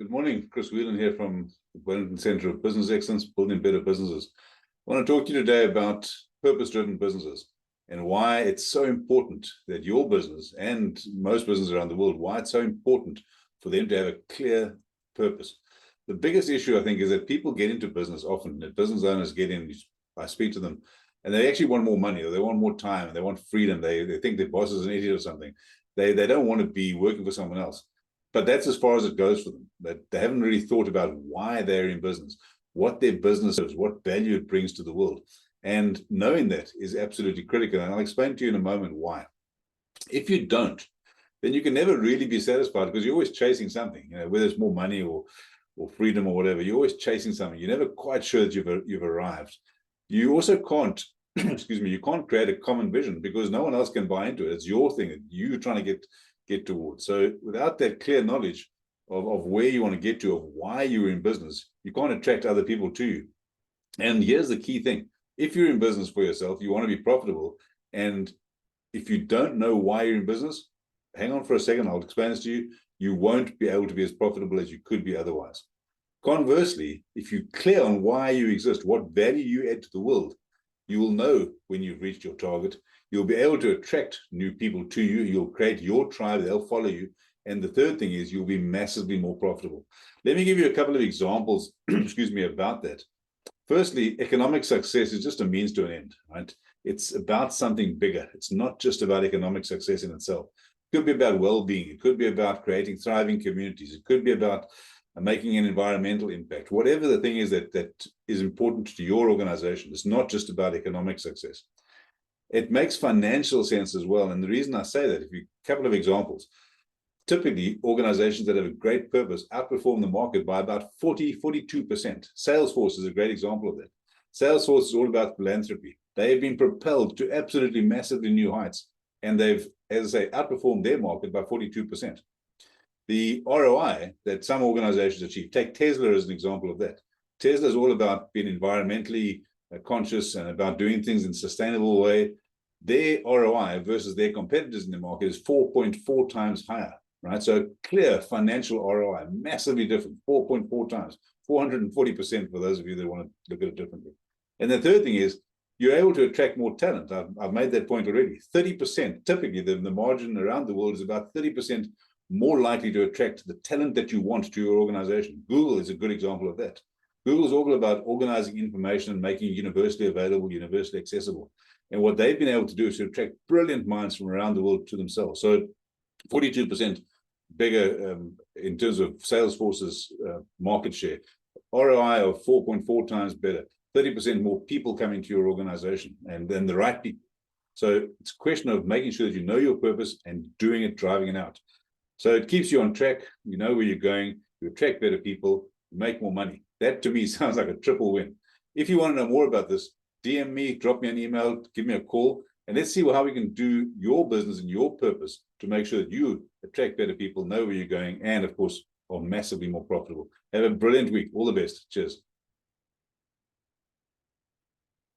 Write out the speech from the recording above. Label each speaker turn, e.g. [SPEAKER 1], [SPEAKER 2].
[SPEAKER 1] Good morning. Chris Whelan here from the Wellington Center of Business Excellence, Building Better Businesses. I want to talk to you today about purpose-driven businesses and why it's so important that your business and most businesses around the world, why it's so important for them to have a clear purpose. The biggest issue, I think, is that people get into business often, that business owners get in, I speak to them, and they actually want more money, or they want more time, and they want freedom. They think their boss is an idiot or something. They don't want to be working for someone else. But that's as far as it goes for them. That they haven't really thought about why they're in business, what their business is, what value it brings to the world. And knowing that is absolutely critical. And I'll explain to you in a moment why. If you don't, then you can never really be satisfied because you're always chasing something, whether it's more money or freedom or whatever. You're always chasing something. You're never quite sure that you've arrived. You also can't, excuse me, you can't create a common vision because no one else can buy into it. It's your thing that you're trying to get towards. So without that clear knowledge of where you want to get to, of why you're in business, you can't attract other people to you. And here's the key thing. If you're in business for yourself, you want to be profitable. And if you don't know why you're in business, hang on for a second, I'll explain this to you. You won't be able to be as profitable as you could be otherwise. Conversely, if you're clear on why you exist, what value you add to the world, you will know when you've reached your target. You'll be able to attract new people to you. You'll create your tribe. They'll follow you. And the third thing is you'll be massively more profitable. Let me give you a couple of examples, excuse me, about that. Firstly, economic success is just a means to an end, right? It's about something bigger. It's not just about economic success in itself. It could be about well-being. It could be about creating thriving communities. It could be about making an environmental impact. Whatever the thing is that is important to your organization, it's not just about economic success. It makes financial sense as well. And the reason I say that, a couple of examples, typically organizations that have a great purpose outperform the market by about 42%. Salesforce is a great example of that. Salesforce is all about philanthropy. They've been propelled to absolutely massively new heights. And they've, as I say, outperformed their market by 42%. The ROI that some organizations achieve, take Tesla as an example of that. Tesla is all about being environmentally conscious and about doing things in a sustainable way. Their ROI versus their competitors in the market is 4.4 times higher, right? So clear financial ROI, massively different, 4.4 times, 440% for those of you that want to look at it differently. And the third thing is you're able to attract more talent. I've made that point already. 30%, typically the margin around the world is about 30% more likely to attract the talent that you want to your organization. Google is a good example of that. Google is all about organizing information and making it universally available, universally accessible. And what they've been able to do is to attract brilliant minds from around the world to themselves. So 42% bigger in terms of Salesforce's market share, ROI of 4.4 times better, 30% more people coming to your organization and then the right people. So it's a question of making sure that you know your purpose and doing it, driving it out. So it keeps you on track. You know where you're going. You attract better people, you make more money. That to me sounds like a triple win. If you want to know more about this, DM me, drop me an email, give me a call, and let's see how we can do your business and your purpose to make sure that you attract better people, know where you're going, and of course, are massively more profitable. Have a brilliant week. All the best. Cheers.